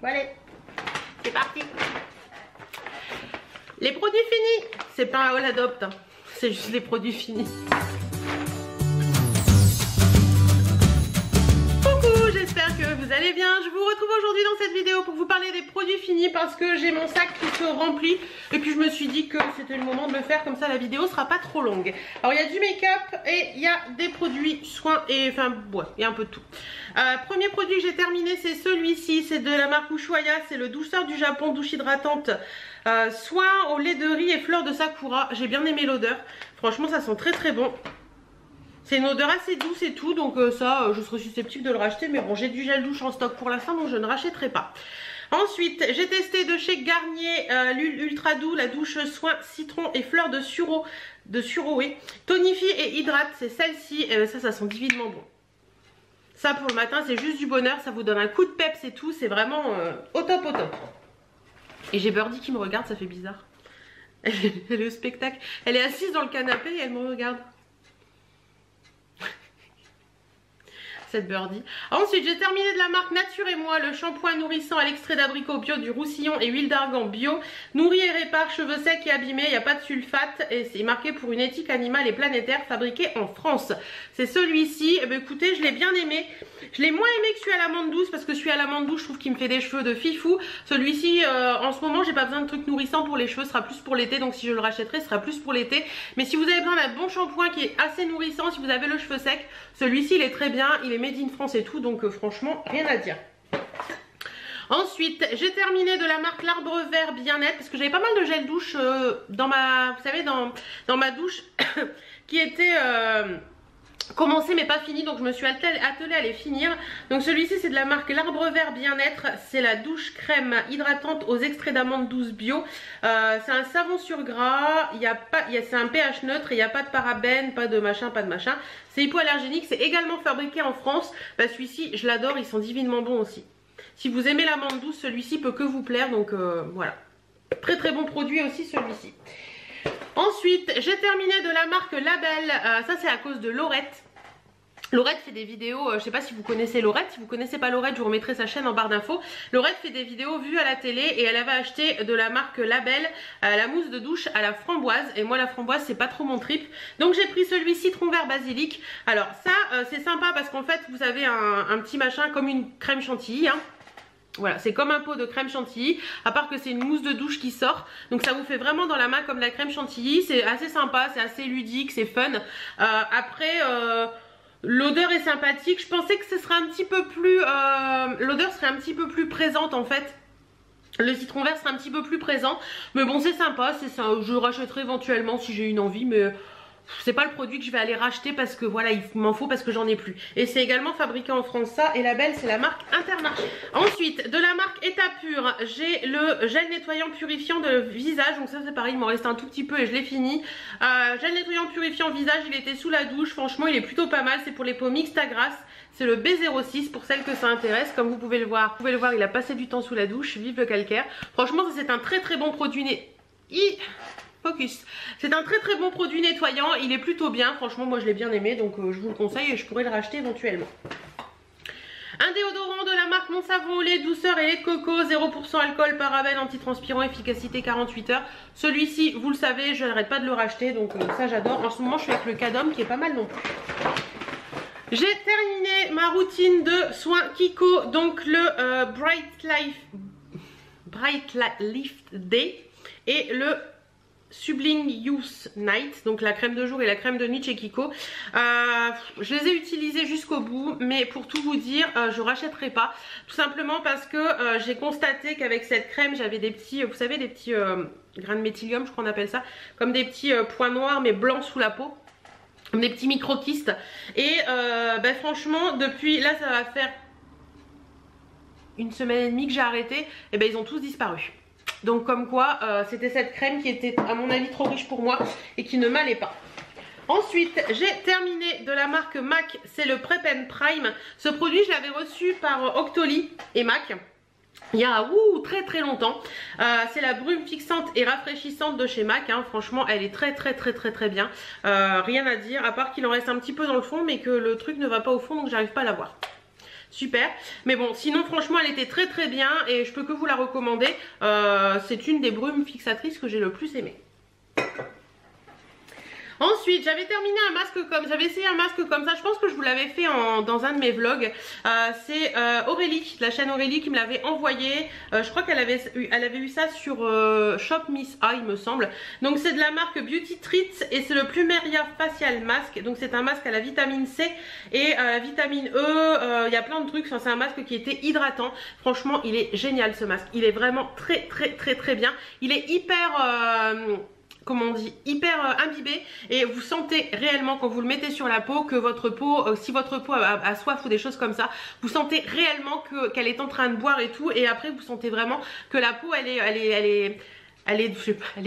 Voilà, c'est parti. Les produits finis, c'est pas un All Adopt, hein. C'est juste les produits finis. Coucou, j'espère que vous allez bien. Je vous retrouve aujourd'hui dans cette vidéo pour vous parler des produits finis parce que j'ai mon sac qui se remplit et puis je me suis dit que c'était le moment de le faire, comme ça la vidéo sera pas trop longue. Alors il y a du make-up et il y a des produits soins et enfin ouais, il y a un peu de tout. Premier produit que j'ai terminé, c'est celui-ci, c'est de la marque Ushuaïa, c'est le douceur du Japon, douche hydratante soin au lait de riz et fleurs de sakura. J'ai bien aimé l'odeur, franchement ça sent très très bon. C'est une odeur assez douce et tout, donc ça je serais susceptible de le racheter, mais bon, j'ai du gel douche en stock pour l'instant, donc je ne rachèterai pas. Ensuite, j'ai testé de chez Garnier l'ultra doux, la douche soin citron et fleurs de sureau, oui. Tonifie et hydrate, c'est celle-ci, ça sent divinement bon. Ça pour le matin, c'est juste du bonheur, ça vous donne un coup de peps et tout, c'est vraiment au top au top. Et j'ai Birdie qui me regarde, ça fait bizarre. Elle est au spectacle, elle est assise dans le canapé et elle me regarde. Cette Birdie. Ensuite, j'ai terminé de la marque Nature et Moi, le shampoing nourrissant à l'extrait d'abricot bio, du roussillon et huile d'argan bio. Nourrit et répare cheveux secs et abîmés, il n'y a pas de sulfate et c'est marqué pour une éthique animale et planétaire, fabriqué en France. C'est celui-ci. Eh bien, écoutez, je l'ai bien aimé. Je l'ai moins aimé que celui à l'amande douce parce que celui à l'amande douce, je trouve qu'il me fait des cheveux de fifou. Celui-ci, en ce moment, j'ai pas besoin de trucs nourrissants pour les cheveux, ce sera plus pour l'été. Donc si je le rachèterai, ce sera plus pour l'été. Mais si vous avez besoin d'un bon shampoing qui est assez nourrissant, si vous avez le cheveu sec, celui-ci il est très bien. Il est made in France et tout, donc franchement, rien à dire. Ensuite, j'ai terminé de la marque l'Arbre Vert Bien-être parce que j'avais pas mal de gel douche dans ma, vous savez, dans ma douche qui était commencé mais pas fini, donc je me suis attelée à les finir. Donc celui-ci c'est de la marque l'Arbre Vert Bien-être, c'est la douche crème hydratante aux extraits d'amande douce bio. C'est un savon sur gras, c'est un pH neutre et il n'y a pas de parabènes, pas de machin, c'est hypoallergénique, c'est également fabriqué en France. Bah, celui-ci je l'adore, ils sont divinement bons aussi. Si vous aimez l'amande douce, celui-ci peut que vous plaire, donc voilà, très très bon produit aussi celui-ci. Ensuite, j'ai terminé de la marque Label, ça c'est à cause de Laurette. Laurette fait des vidéos, je sais pas si vous connaissez Laurette, si vous connaissez pas Laurette, je vous remettrai sa chaîne en barre d'infos. Laurette fait des vidéos vues à la télé et elle avait acheté de la marque Label la mousse de douche à la framboise. Et moi la framboise c'est pas trop mon trip, donc j'ai pris celui citron vert basilic. Alors ça c'est sympa parce qu'en fait vous avez un petit machin comme une crème chantilly, hein. Voilà, c'est comme un pot de crème chantilly, à part que c'est une mousse de douche qui sort. Donc ça vous fait vraiment dans la main comme la crème chantilly. C'est assez sympa, c'est assez ludique, c'est fun. Après, l'odeur est sympathique. Je pensais que ce serait un petit peu plus... l'odeur serait un petit peu plus présente en fait. Le citron vert serait un petit peu plus présent. Mais bon, c'est sympa, c'est ça. Je rachèterai éventuellement si j'ai une envie, mais... c'est pas le produit que je vais aller racheter parce que voilà, il m'en faut parce que j'en ai plus. Et c'est également fabriqué en France ça. Et Label c'est la marque Intermarché. Ensuite de la marque État Pur, j'ai le gel nettoyant purifiant de visage. Donc ça c'est pareil, il m'en reste un tout petit peu et je l'ai fini. Gel nettoyant purifiant visage, il était sous la douche. Franchement il est plutôt pas mal. C'est pour les peaux mixtes à grasse. C'est le B06 pour celles que ça intéresse. Comme vous pouvez le voir, il a passé du temps sous la douche. Vive le calcaire. Franchement ça c'est un très très bon produit. Focus. C'est un très très bon produit nettoyant, il est plutôt bien, franchement moi je l'ai bien aimé, donc je vous le conseille et je pourrais le racheter éventuellement. Un déodorant de la marque Mon Savon au lait, douceur et lait de coco, 0% alcool, parabène, antitranspirant, efficacité 48 heures. Celui-ci, vous le savez, je n'arrête pas de le racheter, donc ça j'adore. En ce moment je suis avec le Cadom qui est pas mal non plus. J'ai terminé ma routine de soins Kiko, donc le Bright Lift Day et le Sublime Youth Night, donc la crème de jour et la crème de nuit chez Kiko. Je les ai utilisés jusqu'au bout, mais pour tout vous dire, je rachèterai pas. Tout simplement parce que j'ai constaté qu'avec cette crème, j'avais des petits, vous savez, des petits grains de méthylium, je crois qu'on appelle ça, comme des petits points noirs mais blancs sous la peau. Des petits micro-kystes. Et bah, franchement, depuis là, ça va faire une semaine et demie que j'ai arrêté, et ben ils ont tous disparu. Donc comme quoi c'était cette crème qui était à mon avis trop riche pour moi et qui ne m'allait pas. Ensuite j'ai terminé de la marque MAC, c'est le Prep and Prime. Ce produit je l'avais reçu par Octoly et MAC il y a très très longtemps. C'est la brume fixante et rafraîchissante de chez MAC, hein. Franchement elle est très bien. Rien à dire à part qu'il en reste un petit peu dans le fond mais que le truc ne va pas au fond donc j'arrive pas à la voir. super. Mais bon, sinon franchement elle était très très bien et je peux que vous la recommander. C'est une des brumes fixatrices que j'ai le plus aimé. Ensuite, j'avais terminé un masque comme, j'avais essayé un masque comme ça, je pense que je vous l'avais fait dans un de mes vlogs. C'est Aurélie, la chaîne Aurélie qui me l'avait envoyé. Je crois qu'elle avait eu ça sur Shop Miss A, il me semble. Donc c'est de la marque Beauty Treats et c'est le Plumeria Facial Mask. Donc c'est un masque à la vitamine C et à la vitamine E. Il y a plein de trucs, enfin, c'est un masque qui était hydratant. Franchement, il est génial ce masque. Il est vraiment très très très très bien. Il est hyper... comment on dit, hyper imbibé et vous sentez réellement quand vous le mettez sur la peau que votre peau, si votre peau a soif ou des choses comme ça, vous sentez réellement qu'elle est en train de boire et tout, et après vous sentez vraiment que la peau elle est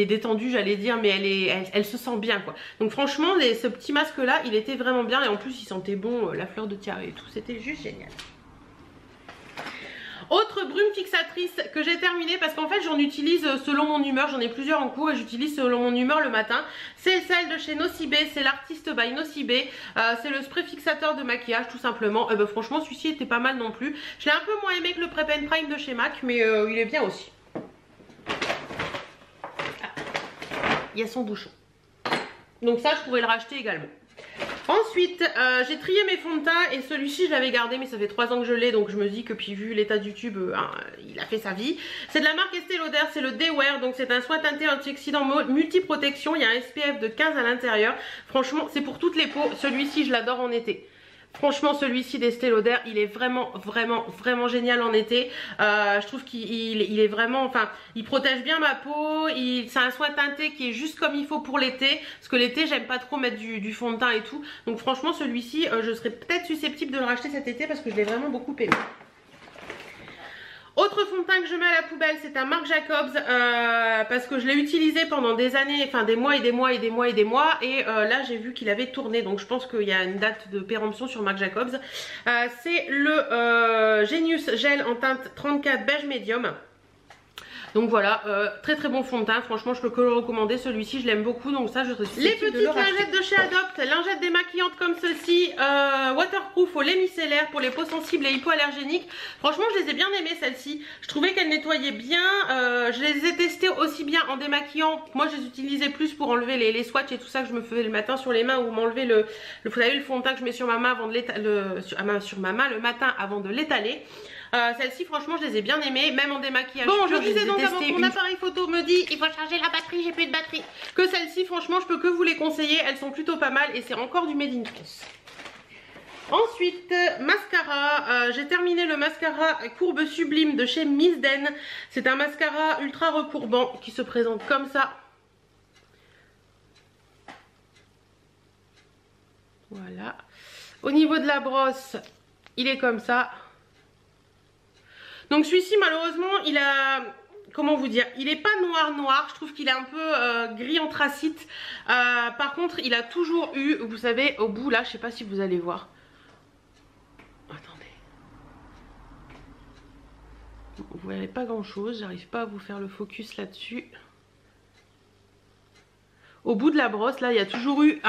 détendue, j'allais dire, mais elle se sent bien quoi. Donc franchement ce petit masque là il était vraiment bien et en plus il sentait bon la fleur de tiare et tout, c'était juste génial. Autre brume fixatrice que j'ai terminée parce qu'en fait j'en utilise selon mon humeur, j'en ai plusieurs en cours et j'utilise selon mon humeur le matin. C'est celle de chez Nocibé, c'est l'Artiste by Nocibé, c'est le spray fixateur de maquillage tout simplement. Franchement celui-ci était pas mal non plus. Je l'ai un peu moins aimé que le Prep and Prime de chez MAC mais il est bien aussi. Il y a son bouchon. Donc ça je pourrais le racheter également. Ensuite, j'ai trié mes fonds de teint et celui-ci je l'avais gardé mais ça fait 3 ans que je l'ai donc je me dis que puis vu l'état du tube, il a fait sa vie. C'est de la marque Estée Lauder, c'est le Day Wear, donc c'est un soin teinté antioxydant multi-protection, il y a un SPF de 15 à l'intérieur. Franchement c'est pour toutes les peaux, celui-ci je l'adore en été. Franchement celui-ci d'Estée Lauder il est vraiment génial en été. Je trouve qu'il est vraiment, enfin il protège bien ma peau, c'est un soin teinté qui est juste comme il faut pour l'été, parce que l'été j'aime pas trop mettre du fond de teint et tout, donc franchement celui-ci je serais peut-être susceptible de le racheter cet été parce que je l'ai vraiment beaucoup aimé. Autre fond de teint que je mets à la poubelle, c'est un Marc Jacobs parce que je l'ai utilisé pendant des années, enfin des mois et des mois et des mois et des mois, et là j'ai vu qu'il avait tourné, donc je pense qu'il y a une date de péremption sur Marc Jacobs. C'est le Genius Gel en teinte 34 beige médium. Donc voilà, très très bon fond de teint, franchement je peux que le recommander, celui-ci je l'aime beaucoup, donc ça je suis susceptible de le racheter. Les petites lingettes de chez Adopt, lingettes démaquillantes comme ceci, waterproof au lait micellaire pour les peaux sensibles et hypoallergéniques. Franchement je les ai bien aimées celles-ci, je trouvais qu'elles nettoyaient bien, je les ai testées aussi bien en démaquillant, moi je les utilisais plus pour enlever les swatchs et tout ça que je me faisais le matin sur les mains ou m'enlever vous savez, le fond de teint que je mets sur ma main avant de sur ma main le matin avant de l'étaler. Celle-ci franchement je les ai bien aimées, même en démaquillage. Bon, je disais donc avant que mon appareil photo me dit il faut charger la batterie, j'ai plus de batterie, que celle-ci franchement je peux que vous les conseiller, elles sont plutôt pas mal et c'est encore du Made in France. Ensuite, mascara, j'ai terminé le mascara Courbe Sublime de chez Miss Den. C'est un mascara ultra recourbant qui se présente comme ça. Voilà. Au niveau de la brosse, il est comme ça. Donc celui-ci malheureusement il a, comment vous dire, il est pas noir, je trouve qu'il est un peu gris anthracite. Par contre il a toujours eu, vous savez au bout là, je sais pas si vous allez voir. Attendez. Vous voyez pas grand chose, j'arrive pas à vous faire le focus là-dessus. Au bout de la brosse là il y a toujours eu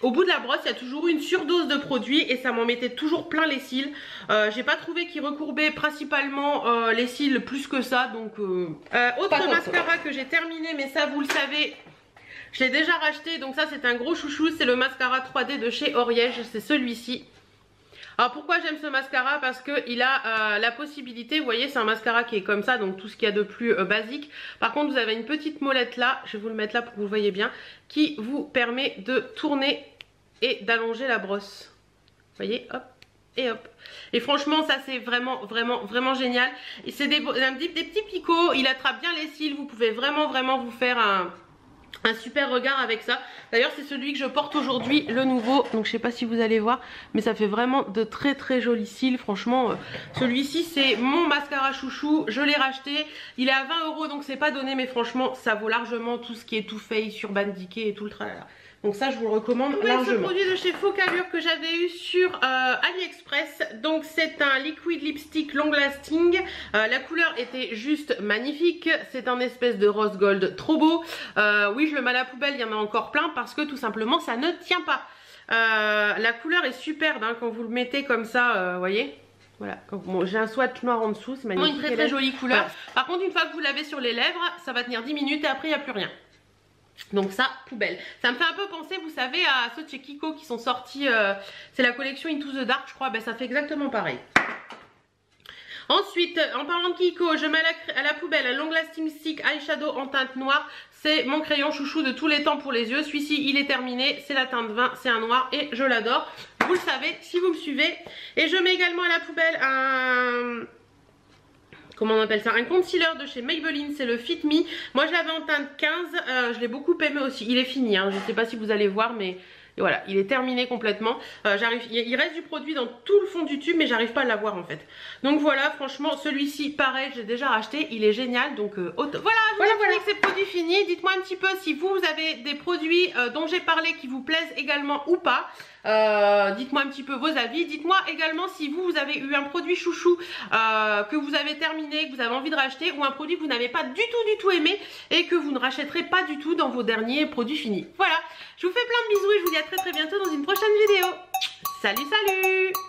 Au bout de la brosse, il y a toujours eu une surdose de produit et ça m'en mettait toujours plein les cils. J'ai pas trouvé qu'il recourbait principalement les cils plus que ça. Donc, autre mascara que j'ai terminé, mais ça vous le savez, je l'ai déjà racheté. Donc ça c'est un gros chouchou, c'est le mascara 3D de chez Oriège, c'est celui-ci. Alors pourquoi j'aime ce mascara? Parce qu'il a la possibilité, vous voyez c'est un mascara qui est comme ça, donc tout ce qu'il y a de plus basique. Par contre vous avez une petite molette là, je vais vous le mettre là pour que vous le voyez bien, qui vous permet de tourner et d'allonger la brosse. Vous voyez, hop et hop. Et franchement ça c'est vraiment génial. Et c'est des petits picots, il attrape bien les cils, vous pouvez vraiment vous faire un super regard avec ça. D'ailleurs c'est celui que je porte aujourd'hui, le nouveau, donc je sais pas si vous allez voir mais ça fait vraiment de très jolis cils. Franchement celui-ci c'est mon mascara chouchou, je l'ai racheté, il est à 20 € donc c'est pas donné, mais franchement ça vaut largement tout ce qui est Too Faced, Urban Decay et tout le tralala. Donc ça je vous le recommande largement. Ce produit de chez Focallure que j'avais eu sur AliExpress, donc c'est un liquid lipstick long lasting. La couleur était juste magnifique, c'est un espèce de rose gold trop beau. Oui je le mets à la poubelle, il y en a encore plein parce que tout simplement ça ne tient pas. La couleur est superbe hein, quand vous le mettez comme ça, vous voyez. Voilà, bon, j'ai un swatch noir en dessous, c'est magnifique. Une très jolie couleur. Voilà. Par contre, une fois que vous l'avez sur les lèvres, ça va tenir 10 minutes et après il n'y a plus rien. Donc ça, poubelle. Ça me fait un peu penser, vous savez, à ceux de chez Kiko qui sont sortis, c'est la collection Into the Dark, je crois, ben ça fait exactement pareil. Ensuite, en parlant de Kiko, je mets à la poubelle un Long Lasting Stick Eyeshadow en teinte noire. C'est mon crayon chouchou de tous les temps pour les yeux. Celui-ci, il est terminé. C'est la teinte 20, c'est un noir et je l'adore. Vous le savez si vous me suivez. Et je mets également à la poubelle un... Comment on appelle ça? Un concealer de chez Maybelline, c'est le Fit Me. Moi, je l'avais en teinte 15. Je l'ai beaucoup aimé aussi. Il est fini, hein. Je ne sais pas si vous allez voir, mais... Et voilà, il est terminé complètement. Il reste du produit dans tout le fond du tube, mais j'arrive pas à l'avoir en fait. Donc voilà, franchement, celui-ci, pareil, j'ai déjà racheté. Il est génial. Donc voilà, que ces produits finis. Dites-moi un petit peu si vous avez des produits dont j'ai parlé qui vous plaisent également ou pas. Dites-moi un petit peu vos avis. Dites-moi également si vous avez eu un produit chouchou que vous avez terminé, que vous avez envie de racheter, ou un produit que vous n'avez pas du tout aimé et que vous ne rachèterez pas du tout dans vos derniers produits finis. Voilà, je vous fais plein de bisous et je vous dis à très bientôt dans une prochaine vidéo. Salut, salut!